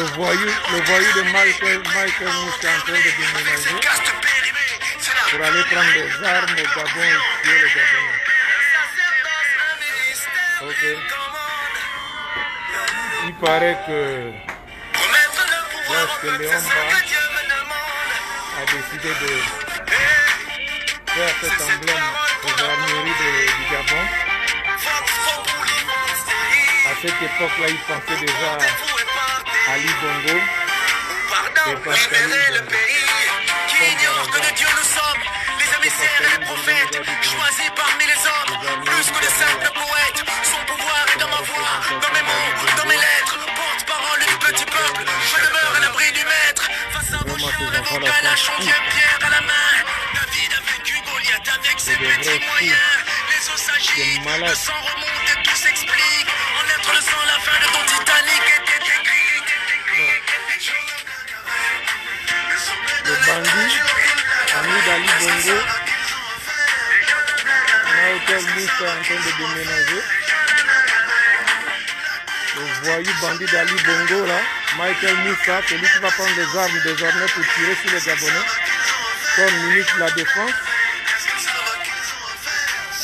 voyou de Michael Moussa est en train de déménager pour aller prendre des armes au Gabon et tuer les Gabonais. Ok. Il paraît que lorsque Léon Ba a décidé de faire cet emblème aux armureries du Gabon, à cette époque-là, il pensait déjà à Ali Bongo et Pascal Bongo. Les émissaires et les prophètes, choisis parmi les hommes, plus que les simples poètes. Son pouvoir est dans ma voix, dans mes mots, dans mes lettres. Porte-parole du petit peuple, je demeure à l'abri du maître. Face à vos chants et vos calages, on tient pierre à la main. David a vaincu Goliath avec ses petits moyens. Les eaux s'agitent, le sang remonte et tout s'explique. En être le sang, la fin de ton Titanic était écrite. Le bandit, ami d'Ali Bongo, Michael Moussa est en train de déménager. Le voyou bandit d'Ali Bongo là, Michael Moussa, celui qui va prendre les armes désormais pour tirer sur les Gabonais, comme ministre de la Défense,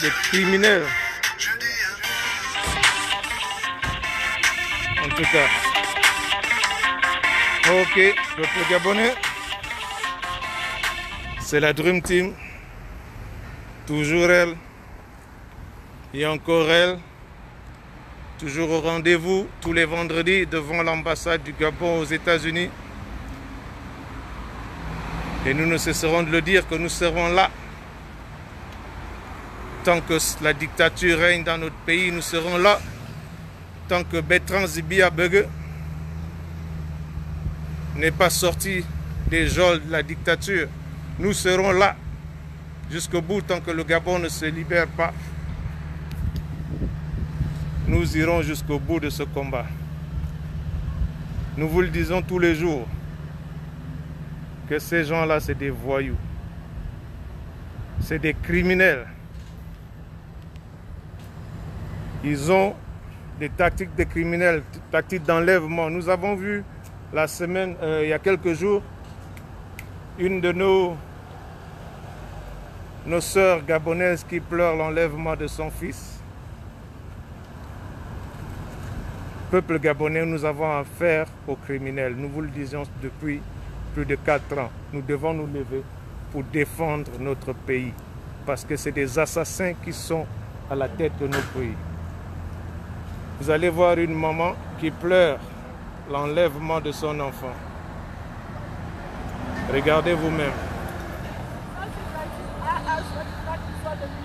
des criminels. En tout cas, ok, peuple gabonais. C'est la Dream Team, toujours elle, et encore elle, toujours au rendez-vous tous les vendredis devant l'ambassade du Gabon aux États-Unis. Et nous ne cesserons de le dire que nous serons là. Tant que la dictature règne dans notre pays, nous serons là. Tant que Bertrand Zibia Bege n'est pas sorti des geôles de la dictature, nous serons là jusqu'au bout tant que le Gabon ne se libère pas. Nous irons jusqu'au bout de ce combat. Nous vous le disons tous les jours que ces gens-là, c'est des voyous. C'est des criminels. Ils ont des tactiques de criminels, des tactiques d'enlèvement. Nous avons vu la semaine, il y a quelques jours, une de nos sœurs gabonaises qui pleure l'enlèvement de son fils. Peuple gabonais, nous avons affaire aux criminels. Nous vous le disions depuis plus de 4 ans. Nous devons nous lever pour défendre notre pays. Parce que c'est des assassins qui sont à la tête de nos pays. Vous allez voir une maman qui pleure l'enlèvement de son enfant. Regardez vous-même.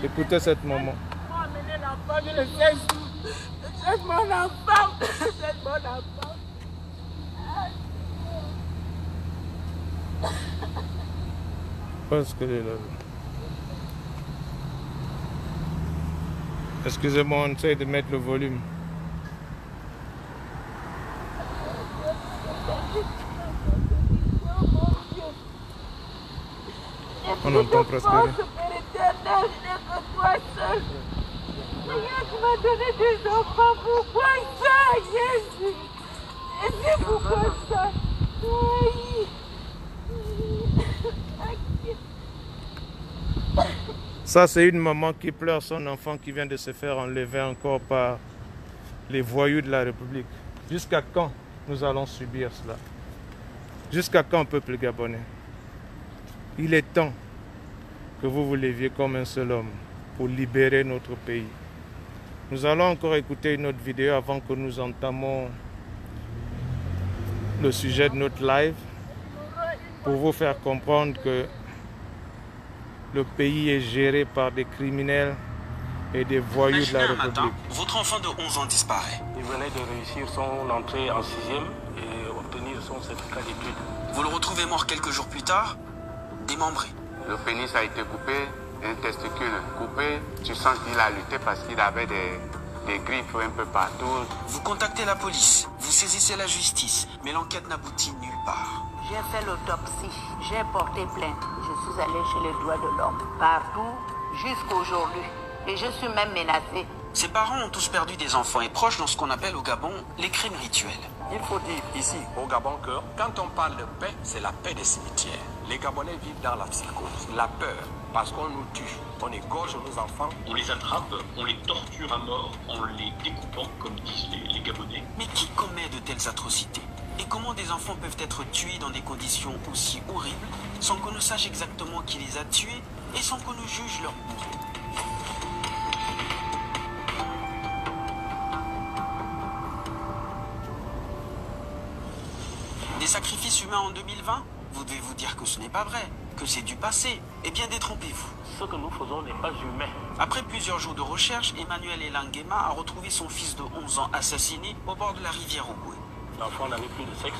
Écoutez cette maman. Parce que excusez-moi, on essaie de mettre le volume. On entend presque rien. Tu m'as donné des enfants, pourquoi ça, Jésus? Et c'est pourquoi ça? Oui. Ça, c'est une maman qui pleure son enfant qui vient de se faire enlever encore par les voyous de la République. Jusqu'à quand nous allons subir cela? Jusqu'à quand, peuple gabonais? Il est temps que vous vous leviez comme un seul homme pour libérer notre pays. Nous allons encore écouter une autre vidéo avant que nous entamons le sujet de notre live pour vous faire comprendre que le pays est géré par des criminels et des voyous de la République. Matin, votre enfant de 11 ans disparaît. Il venait de réussir son entrée en 6e et obtenir son certificat d'études. Vous le retrouvez mort quelques jours plus tard, démembré. Le pénis a été coupé, un testicule coupé. Tu sens qu'il a lutté parce qu'il avait des griffes un peu partout. Vous contactez la police, vous saisissez la justice, mais l'enquête n'aboutit nulle part. J'ai fait l'autopsie, j'ai porté plainte. Je suis allée chez les droits de l'homme, partout, jusqu'à aujourd'hui. Et je suis même menacée. Ses parents ont tous perdu des enfants et proches dans ce qu'on appelle au Gabon les crimes rituels. Il faut dire ici au Gabon que quand on parle de paix, c'est la paix des cimetières. Les Gabonais vivent dans la psychose, la peur, parce qu'on nous tue, on égorge nos enfants. On les attrape, on les torture à mort en les découpant, comme disent les Gabonais. Mais qui commet de telles atrocités? Et comment des enfants peuvent être tués dans des conditions aussi horribles sans qu'on ne sache exactement qui les a tués et sans qu'on ne juge leur bourreau? Des sacrifices humains en 2020? Vous devez vous dire que ce n'est pas vrai, que c'est du passé. Eh bien, détrompez-vous. Ce que nous faisons n'est pas humain. Après plusieurs jours de recherche, Emmanuel Elangema a retrouvé son fils de 11 ans assassiné au bord de la rivière Ogooué. L'enfant n'avait plus de sexe,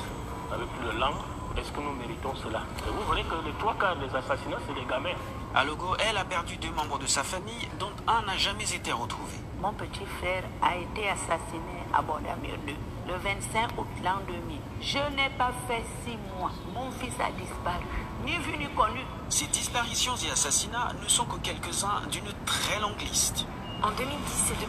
n'avait plus de langue. Est-ce que nous méritons cela? Et vous verrez que les 3 quarts des assassinats, c'est des gamins. À Logo, elle a perdu 2 membres de sa famille, dont un n'a jamais été retrouvé. Mon petit frère a été assassiné à Bordamir 2 le 25 août l'an 2000. Je n'ai pas fait 6 mois. Mon fils a disparu. Ni vu ni connu. Ces disparitions et assassinats ne sont que quelques-uns d'une très longue liste. En 2010 et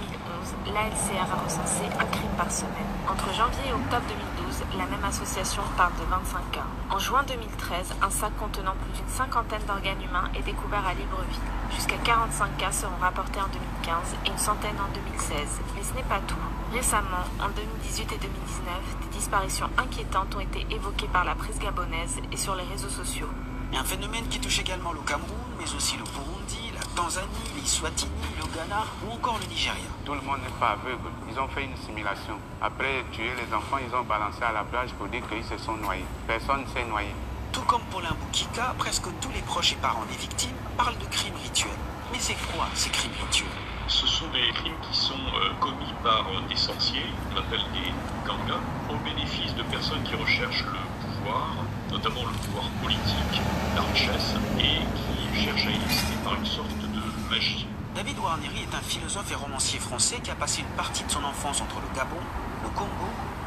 2011, l'ALCR a recensé un crime par semaine. Entre janvier et octobre 2012, la même association parle de 25 cas. En juin 2013, un sac contenant plus d'une 50aine d'organes humains est découvert à Libreville. Jusqu'à 45 cas seront rapportés en 2015 et une centaine en 2016. Mais ce n'est pas tout. Récemment, en 2018 et 2019, des disparitions inquiétantes ont été évoquées par la presse gabonaise et sur les réseaux sociaux. Un phénomène qui touche également le Cameroun, mais aussi le Burundi, la Tanzanie, les Swatini, le Ghana ou encore le Nigeria. Tout le monde n'est pas aveugle. Ils ont fait une simulation. Après tuer les enfants, ils ont balancé à la plage pour dire qu'ils se sont noyés. Personne ne s'est noyé. Tout comme Paulin Boukika, presque tous les proches et parents des victimes parlent de crimes rituels. Mais c'est quoi ces crimes rituels? Ce sont des crimes qui sont commis par des sorciers, on appelle des gangas, au bénéfice de personnes qui recherchent le pouvoir, notamment le pouvoir politique, la richesse, et qui cherchent à éliciter par une sorte de magie. David Warneri est un philosophe et romancier français qui a passé une partie de son enfance entre le Gabon, le Congo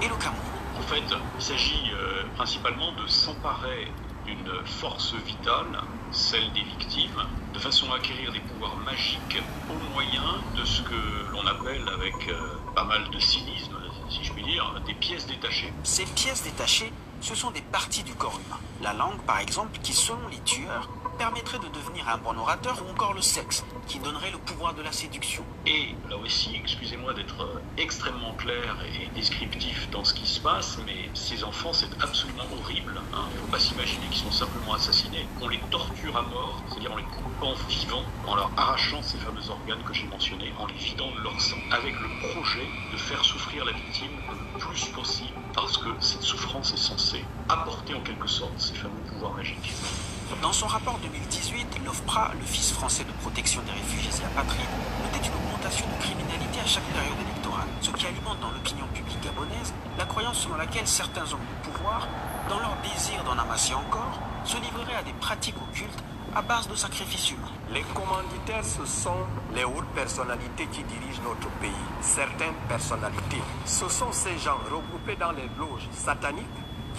et le Cameroun. En fait, il s'agit principalement de s'emparer d'une force vitale, celle des victimes, de façon à acquérir des pouvoirs magiques au moyen de ce que l'on appelle, avec pas mal de cynisme, si je puis dire, des pièces détachées. Ces pièces détachées, ce sont des parties du corps humain. La langue, par exemple, qui, selon les tueurs, permettrait de devenir un bon orateur, ou encore le sexe, qui donnerait le pouvoir de la séduction. Et là aussi, excusez-moi d'être extrêmement clair et descriptif dans ce qui se passe, mais ces enfants, c'est absolument horrible. Il ne faut pas s'imaginer qu'ils sont simplement assassinés. On les torture à mort, c'est-à-dire en les coupant vivants, en leur arrachant ces fameux organes que j'ai mentionnés, en les vidant de leur sang, avec le projet de faire souffrir la victime le plus possible, parce que cette souffrance est censée apporter en quelque sorte ces fameux pouvoirs magiques. Dans son rapport 2018, l'OFPRA, l'Office français de protection des réfugiés et apatrides, notait une augmentation de criminalité à chaque période électorale, ce qui alimente dans l'opinion publique gabonaise la croyance selon laquelle certains hommes de pouvoir, dans leur désir d'en amasser encore, se livreraient à des pratiques occultes à base de sacrifices humains. Les commanditaires, ce sont les hautes personnalités qui dirigent notre pays. Certaines personnalités, ce sont ces gens regroupés dans les loges sataniques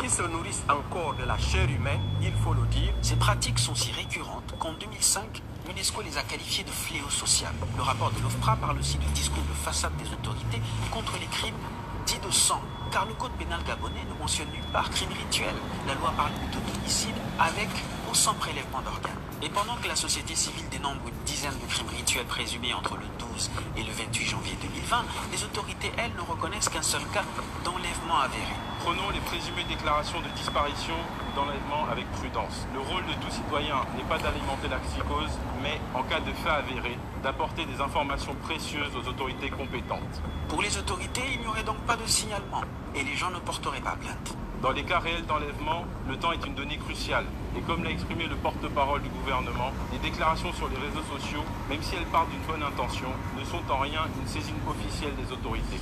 qui se nourrissent encore de la chair humaine, il faut le dire. Ces pratiques sont si récurrentes qu'en 2005, l'UNESCO les a qualifiées de fléau social. Le rapport de l'OFPRA parle aussi du discours de façade des autorités contre les crimes dits de sang, car le code pénal gabonais ne mentionne nulle part crime rituel. La loi parle plutôt d'homicide avec ou sans prélèvement d'organes. Et pendant que la société civile dénombre une dizaine de crimes rituels présumés entre le 12 et le 28 janvier 2020, les autorités, elles, ne reconnaissent qu'un seul cas d'enlèvement avéré. Prenons les présumées déclarations de disparition ou d'enlèvement avec prudence. Le rôle de tout citoyen n'est pas d'alimenter la psychose, mais, en cas de fait avéré, d'apporter des informations précieuses aux autorités compétentes. Pour les autorités, il n'y aurait donc pas de signalement, et les gens ne porteraient pas plainte. Dans les cas réels d'enlèvement, le temps est une donnée cruciale. Et comme l'a exprimé le porte-parole du gouvernement, les déclarations sur les réseaux sociaux, même si elles partent d'une bonne intention, ne sont en rien une saisine officielle des autorités.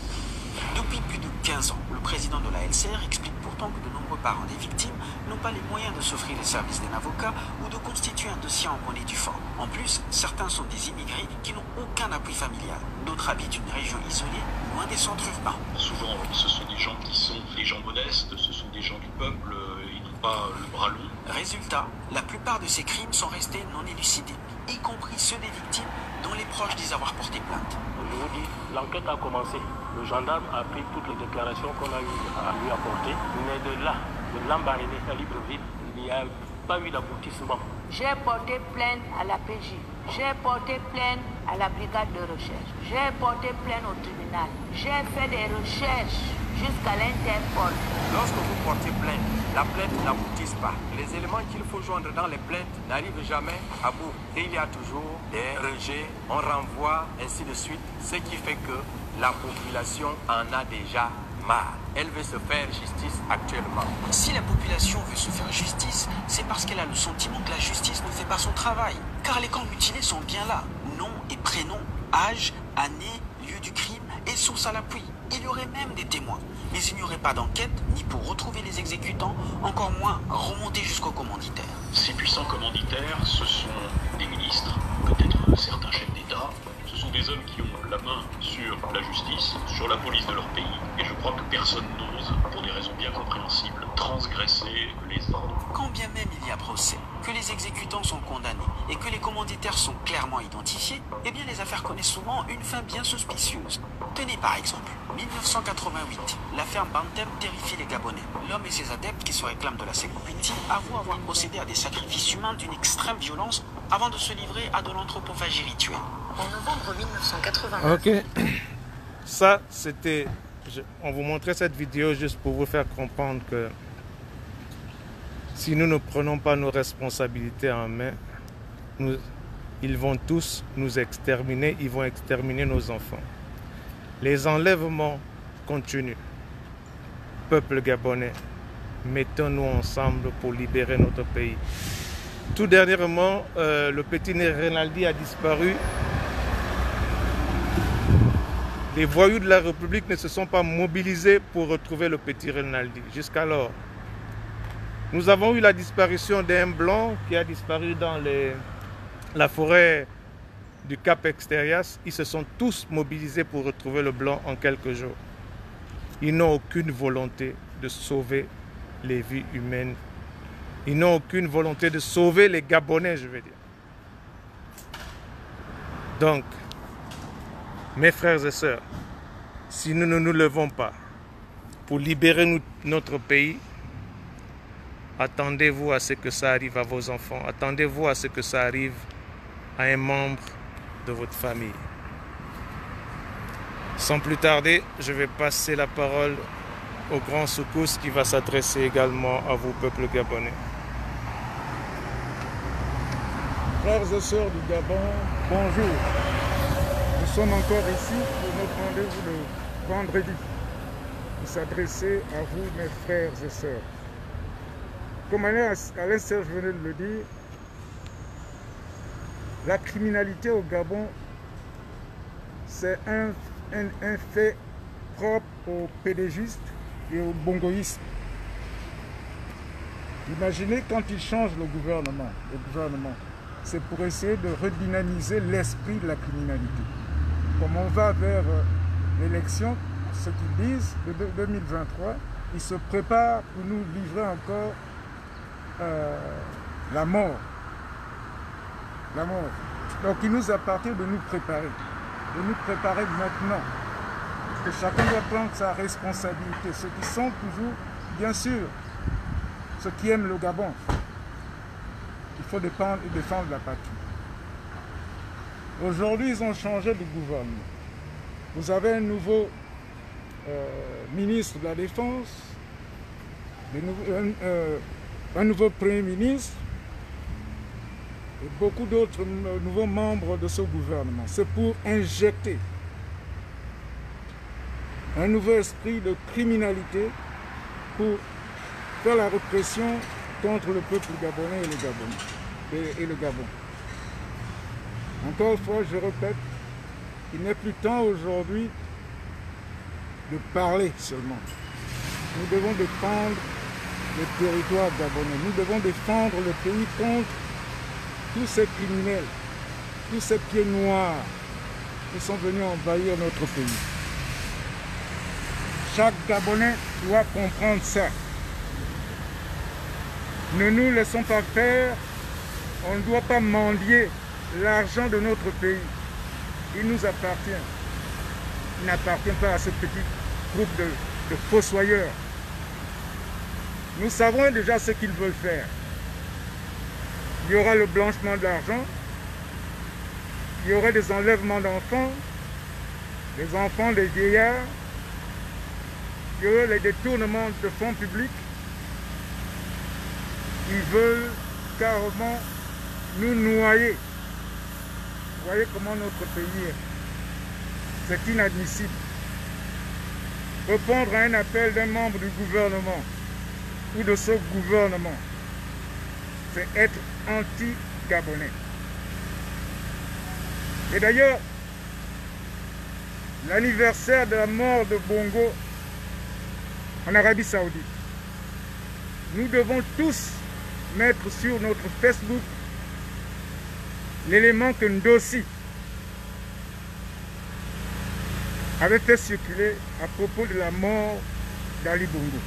Depuis plus de 15 ans, le président de la LCR explique pourtant que de nombreux parents des victimes n'ont pas les moyens de s'offrir les services d'un avocat ou de constituer un dossier en bonne et due forme. En plus, certains sont des immigrés qui n'ont aucun appui familial. D'autres habitent une région isolée, loin des centres urbains. Souvent, ce sont des gens qui sont des gens modestes, ce sont des gens du peuple, ils n'ont pas le bras long. Résultat, la plupart de ces crimes sont restés non élucidés, y compris ceux des victimes dont les proches disent avoir porté plainte. Je vous dis, l'enquête a commencé. Le gendarme a pris toutes les déclarations qu'on a eu à lui apporter. Mais de là, de Lambaréné à Libreville, il n'y a pas eu d'aboutissement. J'ai porté plainte à la PJ. J'ai porté plainte à la brigade de recherche. J'ai porté plainte au tribunal. J'ai fait des recherches jusqu'à l'Interpol. Lorsque vous portez plainte, la plainte n'aboutit pas. Les éléments qu'il faut joindre dans les plaintes n'arrivent jamais à bout. Et il y a toujours des rejets, on renvoie, ainsi de suite. Ce qui fait que la population en a déjà marre. Elle veut se faire justice actuellement. Si la population veut se faire justice, c'est parce qu'elle a le sentiment que la justice ne fait pas son travail. Car les corps mutilés sont bien là. Nom et prénom, âge, année, lieu du crime et source à l'appui. Il y aurait même des témoins. Mais il n'y aurait pas d'enquête, ni pour retrouver les exécutants, encore moins remonter jusqu'aux commanditaires. Ces puissants commanditaires, ce sont des ministres, peut-être certains chefs d'État. Ce sont des hommes qui ont la main sur la justice, sur la police de leur pays. Et je crois que personne n'ose, pour des raisons bien compréhensibles, transgresser les ordres. Quand bien même il y a procès, que les exécutants sont condamnés et que les commanditaires sont clairement identifiés, eh bien les affaires connaissent souvent une fin bien suspicieuse. Tenez par exemple, 1988, l'affaire Bantem terrifie les Gabonais. L'homme et ses adeptes qui se réclament de la Sécurité avouent avoir procédé à des sacrifices humains d'une extrême violence avant de se livrer à de l'anthropophagie rituelle. En novembre 1989. Ok, ça c'était... On vous montrait cette vidéo juste pour vous faire comprendre que si nous ne prenons pas nos responsabilités en main, ils vont tous nous exterminer, ils vont exterminer nos enfants. Les enlèvements continuent. Peuple gabonais, mettons-nous ensemble pour libérer notre pays. Tout dernièrement, le petit Rinaldi a disparu. Les voyous de la République ne se sont pas mobilisés pour retrouver le petit Rinaldi. Jusqu'alors, nous avons eu la disparition d'un blanc qui a disparu dans la forêt du Cap Exterias. Ils se sont tous mobilisés pour retrouver le blanc en quelques jours. Ils n'ont aucune volonté de sauver les vies humaines. Ils n'ont aucune volonté de sauver les Gabonais, je veux dire. Donc, mes frères et sœurs, si nous ne nous levons pas pour libérer notre pays, attendez-vous à ce que ça arrive à vos enfants. Attendez-vous à ce que ça arrive à un membre de votre famille. Sans plus tarder, je vais passer la parole au grand Soukous qui va s'adresser également à vous, peuple gabonais. Frères et sœurs du Gabon, bonjour. Nous sommes encore ici pour notre rendez-vous de vendredi. Pour s'adresser à vous, mes frères et sœurs. Comme Alain Serge venait de le dire, la criminalité au Gabon, c'est un fait propre aux pédégistes et aux bongoïstes. Imaginez quand ils changent le gouvernement, c'est pour essayer de redynamiser l'esprit de la criminalité. Comme on va vers l'élection, ce qu'ils disent, de 2023, ils se préparent pour nous livrer encore la mort. Donc il nous appartient de nous préparer maintenant. Parce que chacun doit prendre sa responsabilité. Ceux qui sont toujours, bien sûr, ceux qui aiment le Gabon, il faut défendre la patrie. Aujourd'hui, ils ont changé de gouvernement. Vous avez un nouveau ministre de la Défense, un nouveau Premier ministre et beaucoup d'autres nouveaux membres de ce gouvernement. C'est pour injecter un nouveau esprit de criminalité pour faire la répression contre le peuple gabonais et le Gabon. Encore une fois, je répète, il n'est plus temps aujourd'hui de parler seulement. Nous devons défendre le territoire gabonais. Nous devons défendre le pays contre tous ces criminels, tous ces pieds noirs qui sont venus envahir notre pays. Chaque Gabonais doit comprendre ça. Ne nous laissons pas faire. On ne doit pas mendier l'argent de notre pays. il nous appartient. Il n'appartient pas à ce petit groupe de fossoyeurs. Nous savons déjà ce qu'ils veulent faire. Il y aura le blanchiment d'argent, il y aura des enlèvements d'enfants, des enfants, des vieillards, il y aura les détournements de fonds publics. Ils veulent carrément nous noyer. Vous voyez comment notre pays est. C'est inadmissible. Répondre à un appel d'un membre du gouvernement ou de ce gouvernement, c'est être anti-gabonais. Et d'ailleurs, l'anniversaire de la mort de Bongo en Arabie Saoudite, nous devons tous mettre sur notre Facebook l'élément que Ndossi avait fait circuler à propos de la mort d'Ali Bongo.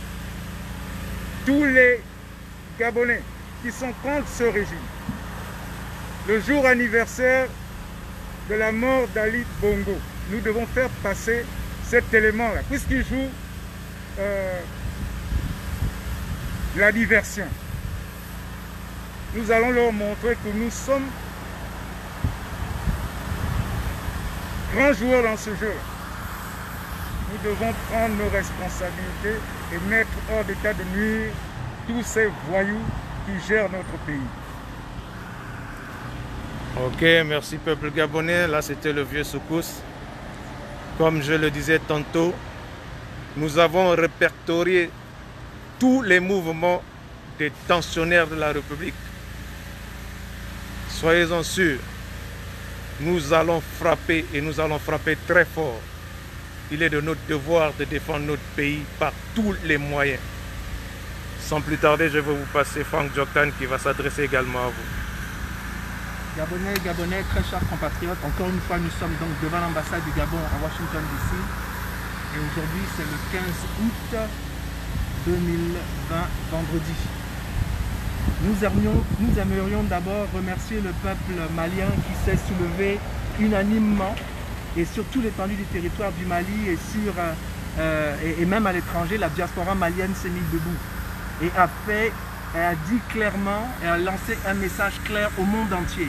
Tous les Gabonais qui sont contre ce régime, le jour anniversaire de la mort d'Ali Bongo, nous devons faire passer cet élément-là, puisqu'il joue la diversion. Nous allons leur montrer que nous sommes grands joueurs dans ce jeu. Nous devons prendre nos responsabilités et mettre hors d'état de nuire tous ces voyous qui gèrent notre pays. Ok, merci peuple gabonais. Là, c'était le vieux Soukous. Comme je le disais tantôt, nous avons répertorié tous les mouvements des tensionnaires de la République. Soyez-en sûrs, nous allons frapper et nous allons frapper très fort. Il est de notre devoir de défendre notre pays par tous les moyens. Sans plus tarder, je vais vous passer Franck Djoktan qui va s'adresser également à vous. Gabonais, très chers compatriotes, encore une fois, nous sommes donc devant l'ambassade du Gabon à Washington DC. Et aujourd'hui, c'est le 15 août 2020, vendredi. Nous aimerions d'abord remercier le peuple malien qui s'est soulevé unanimement et sur toute l'étendue du territoire du Mali et même à l'étranger, la diaspora malienne s'est mise debout et a dit clairement et a lancé un message clair au monde entier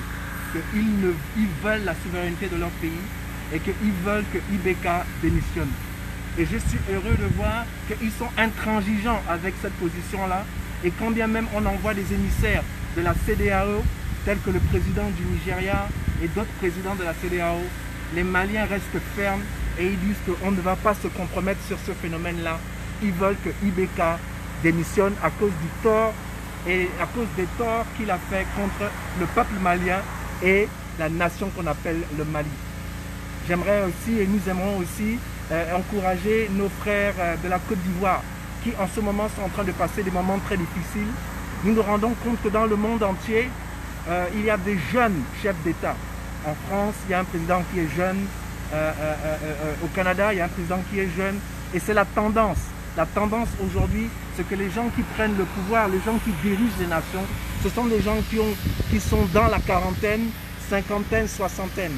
qu'ils veulent la souveraineté de leur pays et qu'ils veulent que IBK démissionne. Et je suis heureux de voir qu'ils sont intransigeants avec cette position-là. Et quand bien même on envoie des émissaires de la CEDEAO, tels que le président du Nigeria et d'autres présidents de la CEDEAO, les Maliens restent fermes et ils disent qu'on ne va pas se compromettre sur ce phénomène-là. Ils veulent que IBK démissionne à cause du tort et à cause des torts qu'il a fait contre le peuple malien et la nation qu'on appelle le Mali. J'aimerais aussi et nous aimerons aussi encourager nos frères de la Côte d'Ivoire qui en ce moment sont en train de passer des moments très difficiles. Nous nous rendons compte que dans le monde entier, il y a des jeunes chefs d'État. En France, il y a un président qui est jeune. Au Canada, il y a un président qui est jeune. Et c'est la tendance. La tendance aujourd'hui, c'est que les gens qui prennent le pouvoir, les gens qui dirigent les nations, ce sont des gens qui sont dans la quarantaine, cinquantaine, soixantaine.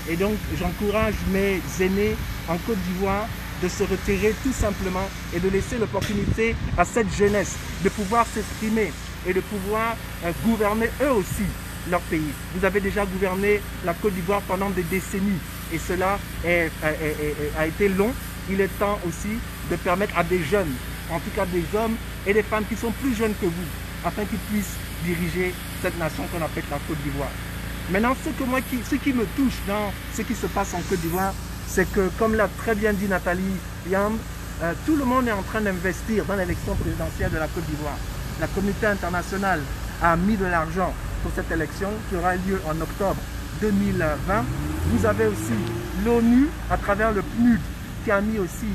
Et donc, j'encourage mes aînés en Côte d'Ivoire de se retirer tout simplement et de laisser l'opportunité à cette jeunesse de pouvoir s'exprimer et de pouvoir gouverner eux aussi leur pays. Vous avez déjà gouverné la Côte d'Ivoire pendant des décennies et cela a été long. Il est temps aussi de permettre à des jeunes, en tout cas des hommes et des femmes qui sont plus jeunes que vous, afin qu'ils puissent diriger cette nation qu'on appelle la Côte d'Ivoire. Maintenant, ce qui me touche dans ce qui se passe en Côte d'Ivoire, c'est que, comme l'a très bien dit Nathalie Yamb, tout le monde est en train d'investir dans l'élection présidentielle de la Côte d'Ivoire. La communauté internationale a mis de l'argent pour cette élection qui aura lieu en octobre 2020. Vous avez aussi l'ONU à travers le PNUD qui a mis aussi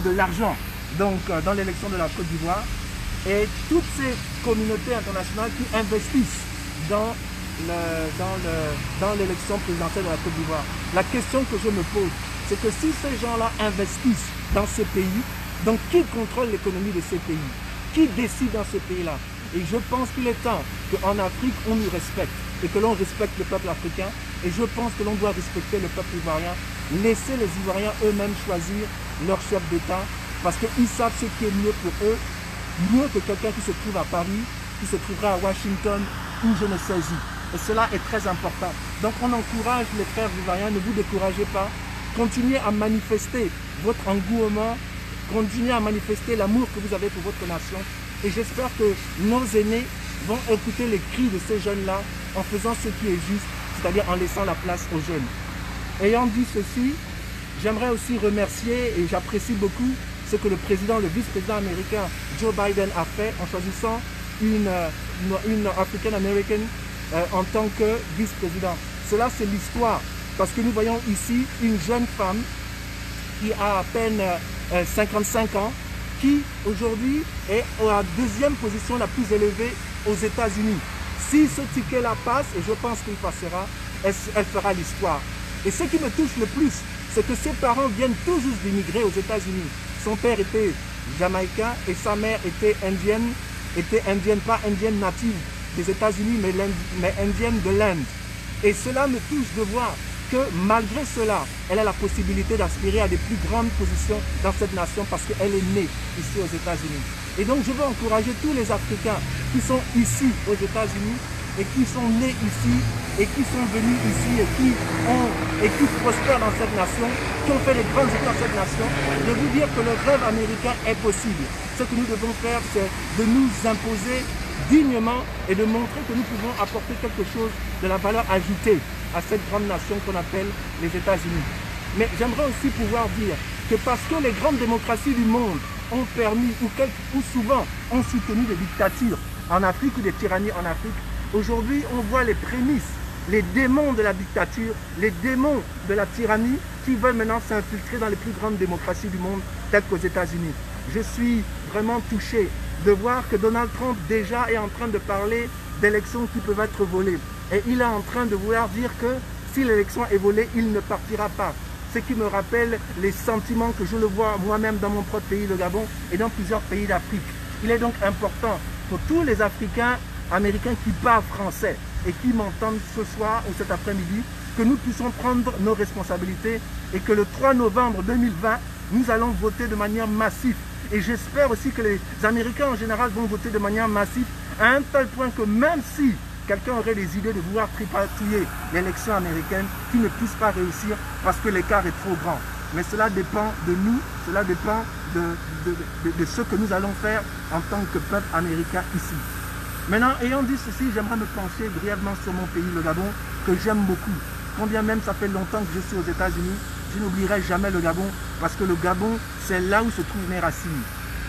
de l'argent donc dans l'élection de la Côte d'Ivoire et toutes ces communautés internationales qui investissent dans l'élection présidentielle de la Côte d'Ivoire. La question que je me pose, c'est que si ces gens-là investissent dans ce pays, donc qui contrôle l'économie de ces pays? Qui décide dans ce pays-là? Et je pense qu'il est temps qu'en Afrique, on nous respecte et que l'on respecte le peuple africain. Et je pense que l'on doit respecter le peuple ivoirien, laisser les Ivoiriens eux-mêmes choisir leur chef d'État parce qu'ils savent ce qui est mieux pour eux, mieux que quelqu'un qui se trouve à Paris, qui se trouvera à Washington ou je ne sais où. Et cela est très important. Donc on encourage les frères ivoiriens, ne vous découragez pas. Continuez à manifester votre engouement, continuez à manifester l'amour que vous avez pour votre nation. Et j'espère que nos aînés vont écouter les cris de ces jeunes-là en faisant ce qui est juste, c'est-à-dire en laissant la place aux jeunes. Ayant dit ceci, j'aimerais aussi remercier et j'apprécie beaucoup ce que le vice-président américain Joe Biden a fait en choisissant une African-American en tant que vice-président. Cela, c'est l'histoire, parce que nous voyons ici une jeune femme qui a à peine 55 ans, qui aujourd'hui est à la deuxième position la plus élevée aux États-Unis. Si ce ticket-là passe, et je pense qu'il passera, elle fera l'histoire. Et ce qui me touche le plus, c'est que ses parents viennent tout juste d'immigrer aux États-Unis. Son père était jamaïcain et sa mère était indienne, pas indienne native des États-Unis, mais indienne de l'Inde. Et cela me touche de voir que malgré cela, elle a la possibilité d'aspirer à des plus grandes positions dans cette nation parce qu'elle est née ici aux États-Unis. Et donc je veux encourager tous les Africains qui sont ici aux États-Unis et qui sont nés ici et qui sont venus ici et qui prospèrent dans cette nation, qui ont fait les grandes études dans cette nation, de vous dire que le rêve américain est possible. Ce que nous devons faire, c'est de nous imposer dignement et de montrer que nous pouvons apporter quelque chose de la valeur ajoutée à cette grande nation qu'on appelle les États-Unis. Mais j'aimerais aussi pouvoir dire que parce que les grandes démocraties du monde ont permis ou souvent ont soutenu des dictatures en Afrique ou des tyrannies en Afrique, aujourd'hui on voit les prémices, les démons de la dictature, les démons de la tyrannie qui veulent maintenant s'infiltrer dans les plus grandes démocraties du monde telles qu'aux États-Unis. Je suis vraiment touché de voir que Donald Trump déjà est en train de parler d'élections qui peuvent être volées. Et il est en train de vouloir dire que si l'élection est volée, il ne partira pas. Ce qui me rappelle les sentiments que je le vois moi-même dans mon propre pays, le Gabon, et dans plusieurs pays d'Afrique. Il est donc important pour tous les Africains américains qui parlent français et qui m'entendent ce soir ou cet après-midi, que nous puissions prendre nos responsabilités et que le 3 novembre 2020, nous allons voter de manière massive. Et j'espère aussi que les Américains en général vont voter de manière massive à un tel point que même si quelqu'un aurait des idées de vouloir tripatouiller l'élection américaine, qu'il ne puisse pas réussir parce que l'écart est trop grand. Mais cela dépend de nous, cela dépend de ce que nous allons faire en tant que peuple américain ici. Maintenant, ayant dit ceci, j'aimerais me pencher brièvement sur mon pays, le Gabon, que j'aime beaucoup. Quand bien même ça fait longtemps que je suis aux États-Unis, je n'oublierai jamais le Gabon, parce que le Gabon, c'est là où se trouvent mes racines.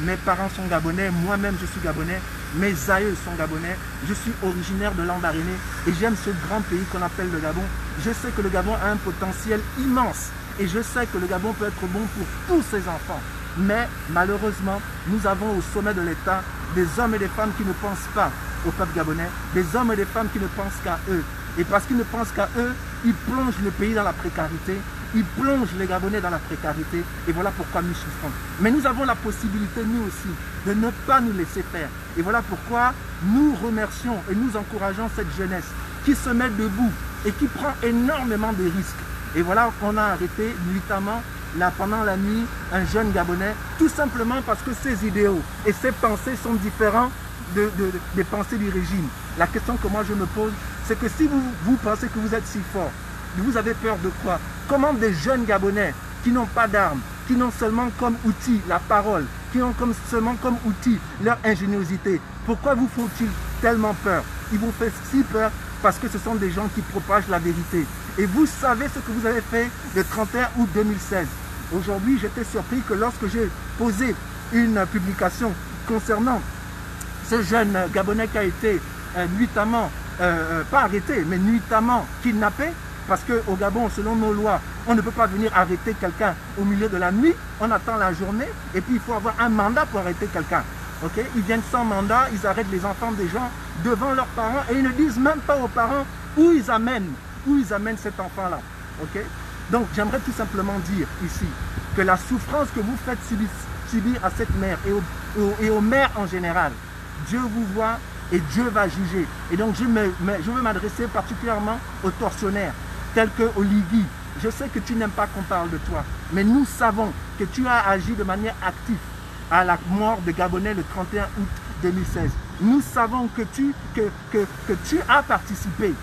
Mes parents sont gabonais, moi-même je suis gabonais, mes aïeux sont gabonais, je suis originaire de Lambaréné et j'aime ce grand pays qu'on appelle le Gabon. Je sais que le Gabon a un potentiel immense et je sais que le Gabon peut être bon pour tous ses enfants. Mais malheureusement, nous avons au sommet de l'État des hommes et des femmes qui ne pensent pas au peuple gabonais, des hommes et des femmes qui ne pensent qu'à eux. Et parce qu'ils ne pensent qu'à eux, ils plongent le pays dans la précarité, ils plongent les Gabonais dans la précarité, et voilà pourquoi nous souffrons. Mais nous avons la possibilité, nous aussi, de ne pas nous laisser faire. Et voilà pourquoi nous remercions et nous encourageons cette jeunesse qui se met debout et qui prend énormément de risques. Et voilà qu'on a arrêté nuitamment, pendant la nuit, un jeune Gabonais, tout simplement parce que ses idéaux et ses pensées sont différents des pensées du régime. La question que moi je me pose, c'est que si vous pensez que vous êtes si fort, vous avez peur de quoi? Comment des jeunes Gabonais qui n'ont pas d'armes, qui n'ont seulement comme outil la parole, qui ont seulement comme outil leur ingéniosité, pourquoi vous font-ils tellement peur? Ils vous font si peur parce que ce sont des gens qui propagent la vérité. Et vous savez ce que vous avez fait le 31 août 2016. Aujourd'hui, j'étais surpris que lorsque j'ai posé une publication concernant ce jeune Gabonais qui a été nuitamment, pas arrêté, mais nuitamment kidnappé, parce qu'au Gabon, selon nos lois, on ne peut pas venir arrêter quelqu'un au milieu de la nuit, on attend la journée, et puis il faut avoir un mandat pour arrêter quelqu'un. Okay? Ils viennent sans mandat, ils arrêtent les enfants des gens devant leurs parents, et ils ne disent même pas aux parents où ils amènent cet enfant-là. Okay? Donc j'aimerais tout simplement dire ici que la souffrance que vous faites subir à cette mère et aux mères en général, Dieu vous voit et Dieu va juger. Et donc je veux m'adresser particulièrement aux tortionnaires, tels que Oligui. Je sais que tu n'aimes pas qu'on parle de toi, mais nous savons que tu as agi de manière active à la mort de Gabonais le 31 août 2016. Nous savons que tu as participé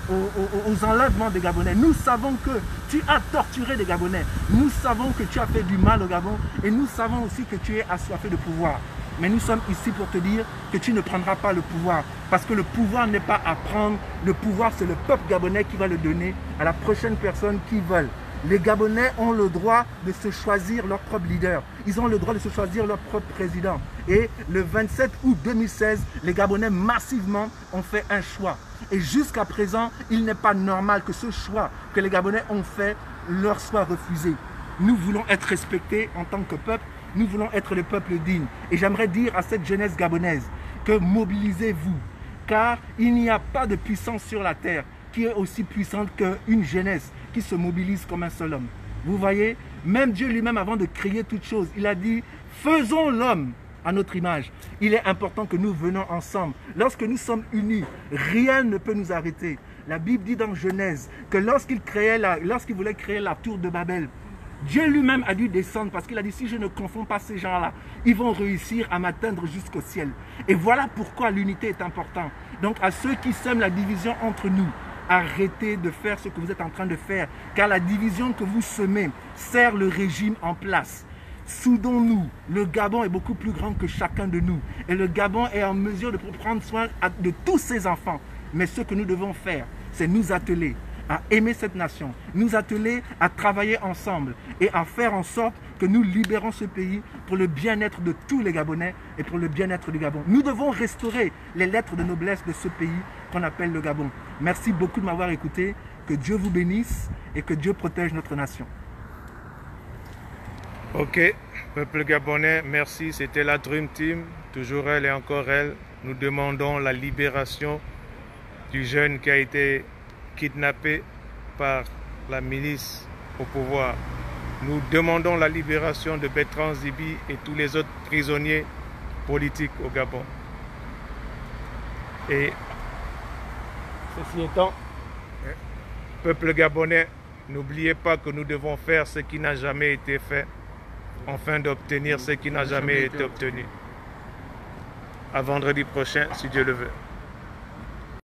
aux enlèvements des Gabonais. Nous savons que tu as torturé des Gabonais. Nous savons que tu as fait du mal au Gabon et nous savons aussi que tu es assoiffé de pouvoir. Mais nous sommes ici pour te dire que tu ne prendras pas le pouvoir. Parce que le pouvoir n'est pas à prendre. Le pouvoir, c'est le peuple gabonais qui va le donner à la prochaine personne qu'ils veulent. Les Gabonais ont le droit de se choisir leur propre leader. Ils ont le droit de se choisir leur propre président. Et le 27 août 2016, les Gabonais massivement ont fait un choix. Et jusqu'à présent, il n'est pas normal que ce choix que les Gabonais ont fait leur soit refusé. Nous voulons être respectés en tant que peuple. Nous voulons être le peuple digne. Et j'aimerais dire à cette jeunesse gabonaise que mobilisez-vous. Car il n'y a pas de puissance sur la terre qui est aussi puissante qu'une jeunesse qui se mobilise comme un seul homme. Vous voyez, même Dieu lui-même, avant de créer toutes choses, il a dit « Faisons l'homme à notre image ». Il est important que nous venons ensemble. Lorsque nous sommes unis, rien ne peut nous arrêter. La Bible dit dans Genèse que lorsqu'il voulait créer la tour de Babel, Dieu lui-même a dû descendre parce qu'il a dit, si je ne confonds pas ces gens-là, ils vont réussir à m'atteindre jusqu'au ciel. Et voilà pourquoi l'unité est importante. Donc à ceux qui sèment la division entre nous, arrêtez de faire ce que vous êtes en train de faire, car la division que vous semez sert le régime en place. Soudons-nous. Le Gabon est beaucoup plus grand que chacun de nous. Et le Gabon est en mesure de prendre soin de tous ses enfants. Mais ce que nous devons faire, c'est nous atteler à aimer cette nation, nous atteler à travailler ensemble et à faire en sorte que nous libérons ce pays pour le bien-être de tous les Gabonais et pour le bien-être du Gabon. Nous devons restaurer les lettres de noblesse de ce pays qu'on appelle le Gabon. Merci beaucoup de m'avoir écouté. Que Dieu vous bénisse et que Dieu protège notre nation. Ok, peuple gabonais, merci. C'était la Dream Team, toujours elle et encore elle. Nous demandons la libération du jeune qui a été kidnappé par la milice au pouvoir. Nous demandons la libération de Bertrand Zibi et tous les autres prisonniers politiques au Gabon. Et ceci étant, peuple gabonais, n'oubliez pas que nous devons faire ce qui n'a jamais été fait afin d'obtenir ce qui n'a jamais été obtenu. À vendredi prochain, si Dieu le veut.